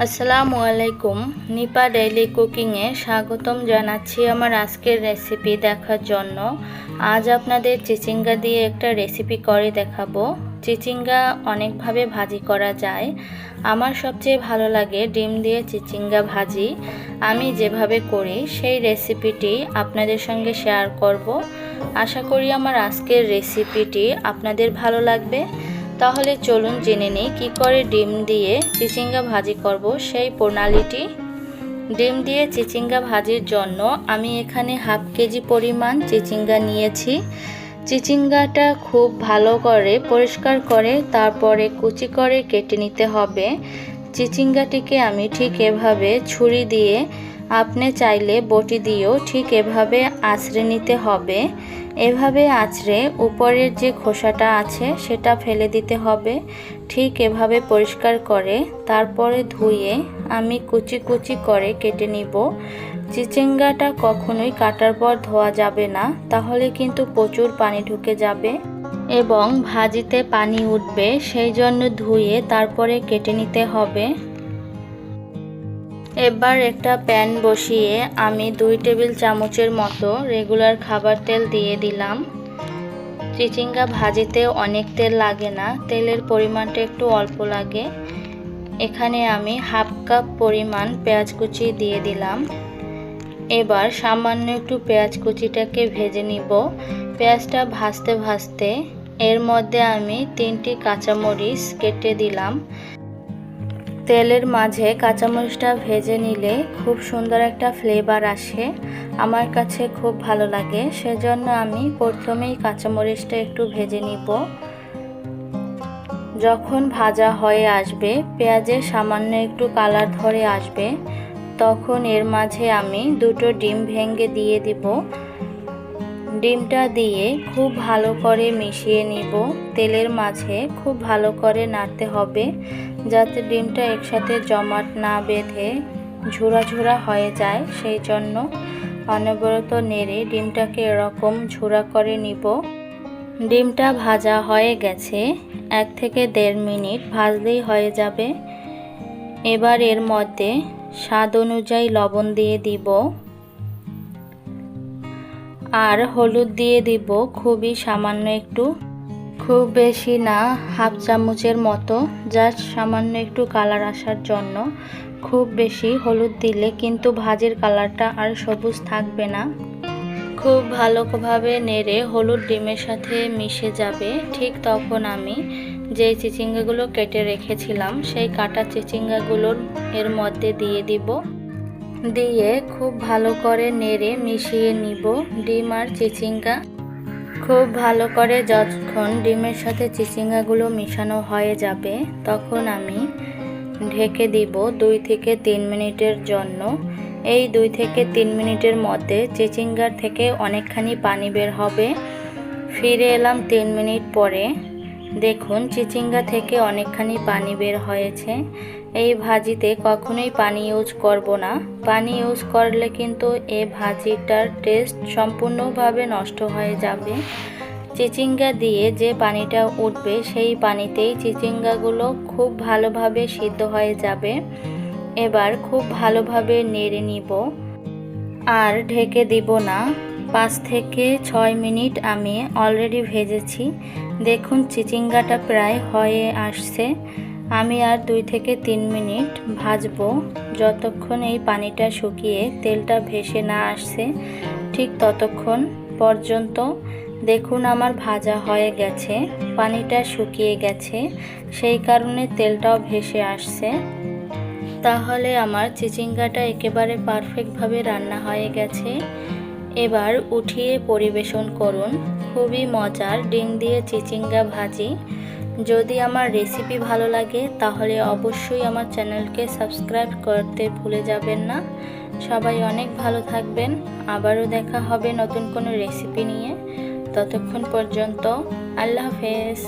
আসসালামু আলাইকুম। নিপা ডেইলি কুকিংয়ে স্বাগতম জানাচ্ছি আমার আজকের রেসিপি দেখার জন্য। আজ আপনাদের চিচিঙ্গা দিয়ে একটা রেসিপি করে দেখাবো। চিচিঙ্গা অনেকভাবে ভাজি করা যায়। আমার সবচেয়ে ভালো লাগে ডিম দিয়ে চিচিঙ্গা ভাজি। আমি যেভাবে করি সেই রেসিপিটি আপনাদের সঙ্গে শেয়ার করব। আশা করি আমার আজকের রেসিপিটি আপনাদের ভালো লাগবে। তাহলে চলুন জেনে নিই কী করে ডিম দিয়ে চিচিঙ্গা ভাজি করব সেই প্রণালীটি। ডিম দিয়ে চিচিঙ্গা ভাজির জন্য আমি এখানে হাফ কেজি পরিমাণ চিচিঙ্গা নিয়েছি। চিচিঙ্গাটা খুব ভালো করে পরিষ্কার করে তারপরে কুচি করে কেটে নিতে হবে। চিচিঙ্গাটিকে আমি ঠিক এভাবে ছুরি দিয়ে, আপনি চাইলে বটি দিয়েও ঠিক এভাবে আঁচড়ে নিতে হবে। এভাবে আঁচড়ে উপরের যে খোসাটা আছে সেটা ফেলে দিতে হবে। ঠিক এভাবে পরিষ্কার করে তারপরে ধুয়ে আমি কুচি কুচি করে কেটে নিব। চিচিঙ্গাটা কখনোই কাটার পর ধোয়া যাবে না, তাহলে কিন্তু প্রচুর পানি ঢুকে যাবে এবং ভাজিতে পানি উঠবে, সেই জন্য ধুয়ে তারপরে কেটে নিতে হবে। এবার একটা প্যান বসিয়ে আমি 2 টেবিল চামচের মতো রেগুলার খাবার তেল দিয়ে দিলাম। চিচিঙ্গা ভাজিতে অনেক তেল লাগে না, তেলের পরিমাণটা একটু অল্প লাগে। এখানে আমি হাফ কাপ পরিমাণ পেঁয়াজ কুচি দিয়ে দিলাম। এবার সামান্য একটু পেঁয়াজ কুচিটাকে ভেজে নিব। পেঁয়াজটা ভাজতে ভাজতে এর মধ্যে আমি 3টি কাঁচামরিচ কেটে দিলাম। তেলের মাঝে কাঁচামরিচটা ভেজে নিলে খুব সুন্দর একটা ফ্লেভার আসে, আমার কাছে খুব ভালো লাগে। সেজন্য আমি প্রথমেই কাঁচামরিচটা একটু ভেজে নিব। যখন ভাজা হয়ে আসবে, পেঁয়াজের সামান্য একটু কালার ধরে আসবে, তখন এর মাঝে আমি 2টো ডিম ভেঙে দিয়ে দিব। ডিমটা দিয়ে খুব ভালো করে মিশিয়ে নিব। তেলের মাঝে খুব ভালো করে নাড়তে হবে, যাতে ডিমটা একসাথে জমাট না বেঁধে ঝুরা ঝুরা হয়ে যায়। সেই জন্য অনবরত নেড়ে ডিমটাকে এরকম ঝুরা করে নিব। ডিমটা ভাজা হয়ে গেছে, 1 থেকে 1.5 মিনিট ভাজলেই হয়ে যাবে। এবার এর মধ্যে স্বাদ অনুযায়ী লবণ দিয়ে দিব আর হলুদ দিয়ে দিব খুবই সামান্য একটু, খুব বেশি না, হাফ চামচের মতো, জাস্ট সামান্য একটু কালার আসার জন্য। খুব বেশি হলুদ দিলে কিন্তু ভাজির কালারটা আর সবুজ থাকবে না। খুব ভালোভাবে নেড়ে হলুদ ডিমের সাথে মিশে যাবে। ঠিক তখন আমি যে চিচিঙ্গাগুলো কেটে রেখেছিলাম সেই কাটা চিচিঙ্গাগুলোর এর মধ্যে দিয়ে দিব। দিয়ে খুব ভালো করে নেড়ে মিশিয়ে নিব ডিম আর চিচিঙ্গা। খুব ভালো করে যখন ডিমের সাথে চিচিঙ্গাগুলো মিশানো হয়ে যাবে, তখন আমি ঢেকে দিব 2 থেকে 3 মিনিটের জন্য। এই 2 থেকে 3 মিনিটের মধ্যে চিচিঙ্গার থেকে অনেকখানি পানি বের হবে। ফিরে এলাম 3 মিনিট পরে। দেখুন চিচিঙ্গা থেকে অনেকখানি পানি বের হয়েছে। এই ভাজিতে কখনোই পানি ইউজ করব না। পানি ইউজ করলে কিন্তু এই ভাজিটার টেস্ট সম্পূর্ণভাবে নষ্ট হয়ে যাবে। চিচিঙ্গা দিয়ে যে পানিটা উঠবে সেই পানিতেই চিচিঙ্গাগুলো খুব ভালোভাবে সিদ্ধ হয়ে যাবে। এবার খুব ভালোভাবে নেড়ে নিব আর ঢেকে দিব না। 5 থেকে 6 মিনিট আমি অলরেডি ভেজেছি। দেখুন চিচিঙ্গাটা প্রায় হয়ে আসছে। আমি আর 2 থেকে 3 মিনিট ভাজবো, যতক্ষণ এই পানিটা শুকিয়ে তেলটা ভেসে না আসছে ঠিক ততক্ষণ পর্যন্ত। দেখুন আমার ভাজা হয়ে গেছে, পানিটা শুকিয়ে গেছে, সেই কারণে তেলটাও ভেসে আসছে। তাহলে আমার চিচিঙ্গাটা একেবারে পারফেক্টভাবে রান্না হয়ে গেছে। এবার উঠিয়ে পরিবেশন করুন। খুবই মজার ডিম দিয়ে চিচিঙ্গা ভাজি। যদি আমার রেসিপি ভালো লাগে তাহলে অবশ্যই আমার চ্যানেলকে সাবস্ক্রাইব করতে ভুলে যাবেন না। সবাই অনেক ভালো থাকবেন। আবারও দেখা হবে নতুন কোনো রেসিপি নিয়ে। ততক্ষণ পর্যন্ত আল্লাহ হাফেজ।